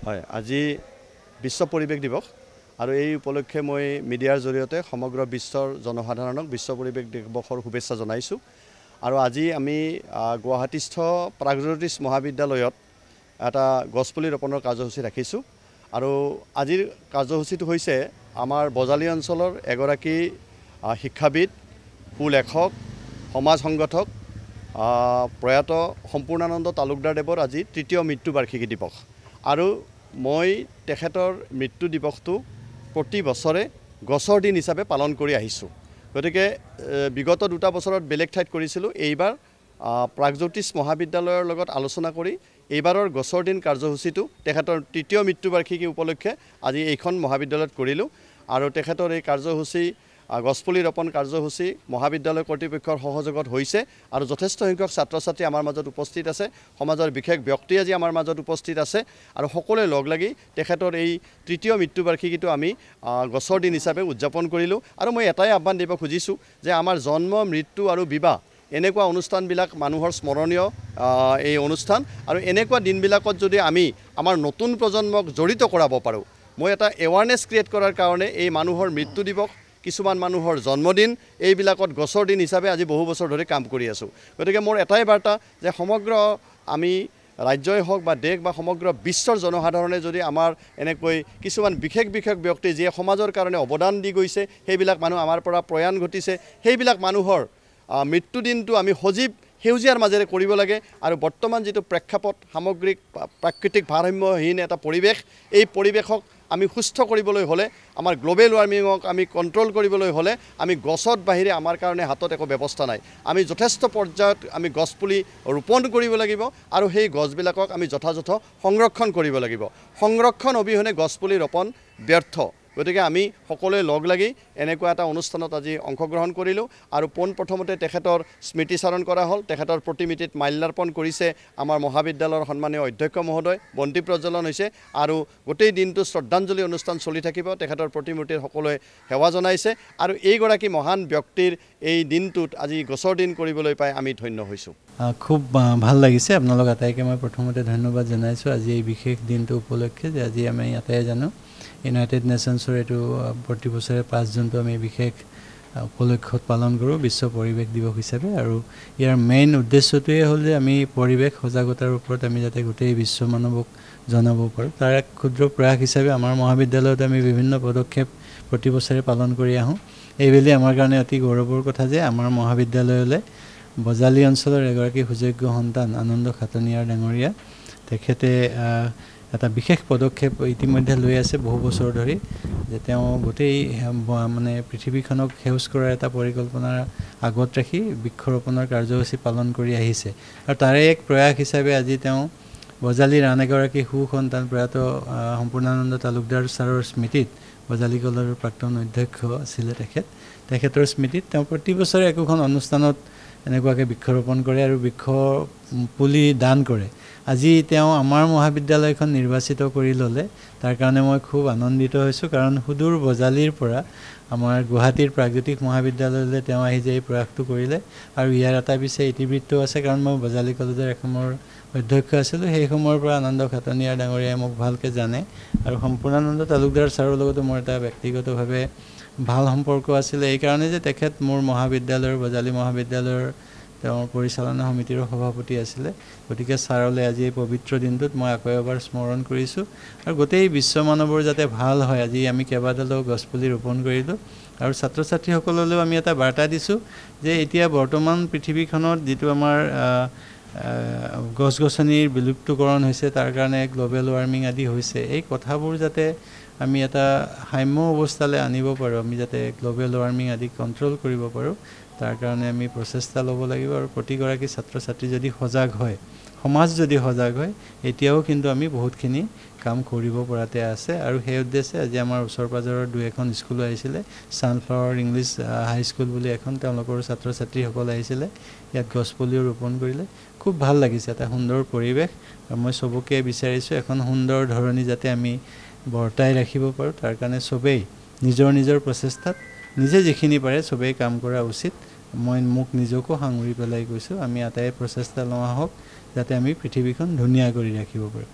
হয়, আজি বিশ্ব পৰিৱেশ দিৱস আৰু এই উপলক্ষে মই মিডিয়াৰ জৰিয়তে সমগ্ৰ বিশ্বৰ জনসাধাৰণক বিশ্ব পৰিৱেশ দিৱসৰ শুভেচ্ছা জনাইছোঁ। আৰু আজি আমি গুৱাহাটীস্থ প্ৰাগজ্যোতিষ মহাবিদ্যালয়ত এটা গছপুলি ৰোপণৰ কাৰ্যসূচী ৰাখিছোঁ। আৰু আজিৰ কাৰ্যসূচীটো হৈছে আমাৰ বজালী অঞ্চলৰ এগৰাকী শিক্ষাবিদ, সুলেখক, সমাজ সংগঠক প্ৰয়াত সম্পূৰ্ণানন্দ তালুকদাৰদেৱৰ আজি ৩য় মৃত্যুবাৰ্ষিকী দিৱস। আৰু মই তেখেতৰ মৃত্যু দিৱসটো প্ৰতি বছৰে গছৰ দিন হিচাপে পালন কৰি আহিছোঁ। গতিকে বিগত 2টা বছৰত বেলেগ ঠাইত কৰিছিলোঁ, এইবাৰ প্ৰাগজ্যোতিষ মহাবিদ্যালয়ৰ লগত আলোচনা কৰি এইবাৰৰ গছৰ দিন কাৰ্যসূচীটো তেখেতৰ ৩য় মৃত্যুবাৰ্ষিকী উপলক্ষে আজি এইখন মহাবিদ্যালয়ত কৰিলোঁ। আৰু তেখেতৰ এই কাৰ্যসূচী গছপুলি ৰোপণ কাৰ্যসূচী মহাবিদ্যালয় কৰ্তৃপক্ষৰ সহযোগত হৈছে আৰু যথেষ্ট সংখ্যক ছাত্ৰ ছাত্ৰী আমাৰ মাজত উপস্থিত আছে, সমাজৰ বিশেষ ব্যক্তি আজি আমাৰ মাজত উপস্থিত আছে। আৰু সকলোৱে লগ লাগি তেখেতৰ এই ৩য় মৃত্যুবাৰ্ষিকীটো আমি গছৰ দিন হিচাপে উদযাপন কৰিলোঁ। আৰু মই এটাই আহ্বান দিব খুজিছোঁ যে আমাৰ জন্ম, মৃত্যু আৰু বিবাহ এনেকুৱা অনুষ্ঠানবিলাক মানুহৰ স্মৰণীয় এই অনুষ্ঠান। আৰু এনেকুৱা দিনবিলাকত যদি আমি আমাৰ নতুন প্ৰজন্মক জড়িত কৰাব পাৰোঁ, মই এটা এৱাৰনেছ ক্ৰিয়েট কৰাৰ কাৰণে এই মানুহৰ মৃত্যু দিৱস, কিছুমান মানুহৰ জন্মদিন, এইবিলাকত গছৰ দিন হিচাপে আজি বহু বছৰ ধৰি কাম কৰি আছোঁ। গতিকে মোৰ এটাই বাৰ্তা যে সমগ্ৰ আমি ৰাজ্যই হওক বা দেশ বা সমগ্ৰ বিশ্বৰ জনসাধাৰণে যদি আমাৰ এনেকৈ কিছুমান বিশেষ ব্যক্তি যিয়ে সমাজৰ কাৰণে অৱদান দি গৈছে, সেইবিলাক মানুহ আমাৰ পৰা প্ৰয়াণ ঘটিছে, সেইবিলাক মানুহৰ মৃত্যুদিনটো আমি সজীৱ সেউজীয়াৰ মাজেৰে কৰিব লাগে। আৰু বৰ্তমান যিটো প্ৰেক্ষাপট, সামগ্ৰিক প্ৰাকৃতিক ভাৰসাম্যহীন এটা পৰিৱেশ, এই পৰিৱেশক আমি সুস্থ কৰিবলৈ হ'লে, আমাৰ গ্ল'বেল ৱাৰ্মিঙক আমি কণ্ট্ৰল কৰিবলৈ হ'লে আমি গছত বাহিৰে আমাৰ কাৰণে হাতত একো ব্যৱস্থা নাই। আমি যথেষ্ট পৰ্যায়ত আমি গছপুলি ৰোপণ কৰিব লাগিব আৰু সেই গছবিলাকক আমি যথাযথ সংৰক্ষণ কৰিব লাগিব। সংৰক্ষণ অবিহনে গছপুলি ৰোপণ ব্যৰ্থ। গতিকে আমি সকলোৱে লগ লাগি এনেকুৱা এটা অনুষ্ঠানত আজি অংশগ্ৰহণ কৰিলোঁ। আৰু পোনপ্ৰথমতে তেখেতৰ স্মৃতিচাৰণ কৰা হ'ল, তেখেতৰ প্ৰতিমূৰ্তিত মাল্যাৰ্পণ কৰিছে আমাৰ মহাবিদ্যালয়ৰ সন্মানীয় অধ্যক্ষ মহোদয়, বন্তি প্ৰজ্বলন হৈছে আৰু গোটেই দিনটো শ্ৰদ্ধাঞ্জলি অনুষ্ঠান চলি থাকিব। তেখেতৰ প্ৰতিমূৰ্তিত সকলোৱে সেৱা জনাইছে আৰু এইগৰাকী মহান ব্যক্তিৰ এই দিনটোত আজি গছৰ দিন কৰিবলৈ পাই আমি ধন্য হৈছোঁ। খুব ভাল লাগিছে। আপোনালোক আটাইকে মই প্ৰথমতে ধন্যবাদ জনাইছোঁ আজি এই বিশেষ দিনটো উপলক্ষে, যে আজি আমি আটাই জানো ইউনাইটেড নেশ্যনছৰ এইটো প্ৰতি বছৰে 5 জুনটো আমি বিশেষ উপলক্ষত পালন কৰোঁ বিশ্ব পৰিৱেশ দিৱস হিচাপে। আৰু ইয়াৰ মেইন উদ্দেশ্যটোৱে হ'ল যে আমি পৰিৱেশ সজাগতাৰ ওপৰত আমি যাতে গোটেই বিশ্ব মানৱক জনাব পাৰোঁ, তাৰ এক ক্ষুদ্ৰ প্ৰয়াস হিচাপে আমাৰ মহাবিদ্যালয়ত আমি বিভিন্ন পদক্ষেপ প্ৰতি বছৰে পালন কৰি আহোঁ। এইবেলি আমাৰ কাৰণে অতি গৌৰৱৰ কথা যে আমাৰ মহাবিদ্যালয়লৈ বজালী অঞ্চলৰ এগৰাকী সুযোগ্য সন্তান আনন্দ খাটনিয়াৰ ডাঙৰীয়া, তেখেতে এটা বিশেষ পদক্ষেপ ইতিমধ্যে লৈ আছে বহু বছৰ ধৰি, যে তেওঁ গোটেই মানে পৃথিৱীখনক সেউজ কৰাৰ এটা পৰিকল্পনাৰ আগত ৰাখি বৃক্ষৰোপণৰ কাৰ্যসূচী পালন কৰি আহিছে। আৰু তাৰে এক প্ৰয়াস হিচাপে আজি তেওঁ বজালীৰ আন এগৰাকী সুসন্তান প্ৰয়াত সম্পূৰ্ণানন্দ তালুকদাৰ ছাৰৰ স্মৃতিত, বজালী কলেজৰ প্ৰাক্তন অধ্যক্ষ আছিলে তেখেতৰ স্মৃতিত তেওঁ প্ৰতি বছৰে একোখন অনুষ্ঠানত এনেকুৱাকৈ বৃক্ষৰোপণ কৰে আৰু বৃক্ষ পুলি দান কৰে। আজি তেওঁ আমাৰ মহাবিদ্যালয়খন নিৰ্বাচিত কৰি ল'লে, তাৰ কাৰণে মই খুব আনন্দিত হৈছোঁ। কাৰণ সুদূৰ বজালীৰ পৰা আমাৰ গুৱাহাটীৰ প্ৰাগজ্যোতিষ মহাবিদ্যালয়লৈ তেওঁ আহি যে এই প্ৰয়াসটো কৰিলে। আৰু ইয়াৰ এটা পিছে ইতিবৃত্তও আছে, কাৰণ মই বজালী কলেজৰ এসময়ৰ অধ্যক্ষ আছিলোঁ। সেই সময়ৰ পৰা আনন্দ খাটনিয়াৰ ডাঙৰীয়াই মোক ভালকৈ জানে আৰু সম্পূৰ্ণানন্দ তালুকদাৰ ছাৰৰ লগতো মোৰ এটা ব্যক্তিগতভাৱে ভাল সম্পৰ্ক আছিলে, এইকাৰণে যে তেখেত মোৰ মহাবিদ্যালয়ৰ বজালী মহাবিদ্যালয়ৰ তেওঁৰ পৰিচালনা সমিতিৰ সভাপতি আছিলে। গতিকে ছাৰলৈ আজি এই পবিত্ৰ দিনটোত মই আকৌ এবাৰ স্মৰণ কৰিছোঁ। আৰু গোটেই বিশ্ব মানৱৰ যাতে ভাল হয়, আজি আমি কেইবাডালো গছপুলি ৰোপণ কৰিলোঁ। আৰু ছাত্ৰ ছাত্ৰীসকললৈও আমি এটা বাৰ্তা দিছোঁ যে এতিয়া বৰ্তমান পৃথিৱীখনত যিটো আমাৰ গছ গছনিৰ বিলুপ্তকৰণ হৈছে, তাৰ কাৰণে গ্ল'বেল ৱাৰ্মিং আদি হৈছে, এই কথাবোৰ যাতে আমি এটা সাম্য অৱস্থালৈ আনিব পাৰোঁ, আমি যাতে গ্ল'বেল ৱাৰ্মিং আদি কণ্ট্ৰল কৰিব পাৰোঁ, তাৰ কাৰণে আমি প্ৰচেষ্টা ল'ব লাগিব। আৰু প্ৰতিগৰাকী ছাত্ৰ ছাত্ৰী যদি সজাগ হয়, সমাজ যদি সজাগ হয়, এতিয়াও কিন্তু আমি বহুতখিনি কাম কৰিব পৰাতে আছে। আৰু সেই উদ্দেশ্যে আজি আমাৰ ওচৰ পাজৰৰ 2-এখন স্কুলো আহিছিলে, ছানফ্লাৱাৰ ইংলিছ হাইস্কুল বুলি এখন, তেওঁলোকৰ ছাত্ৰ ছাত্ৰীসকল আহিছিলে, ইয়াত গছপুলিও ৰোপণ কৰিলে। খুব ভাল লাগিছে, এটা সুন্দৰ পৰিৱেশ। মই চবকে বিচাৰিছোঁ এখন সুন্দৰ ধৰণী যাতে আমি বৰ্তাই ৰাখিব পাৰোঁ, তাৰ কাৰণে চবেই নিজৰ প্ৰচেষ্টাত নিজে যিখিনি পাৰে চবেই কাম কৰা উচিত। মই মোক নিজকো সাঙুৰি পেলাই কৈছোঁ, আমি আটাই প্ৰচেষ্টা লোৱা হওক যাতে আমি পৃথিৱীখন ধুনীয়া কৰি ৰাখিব পাৰোঁ।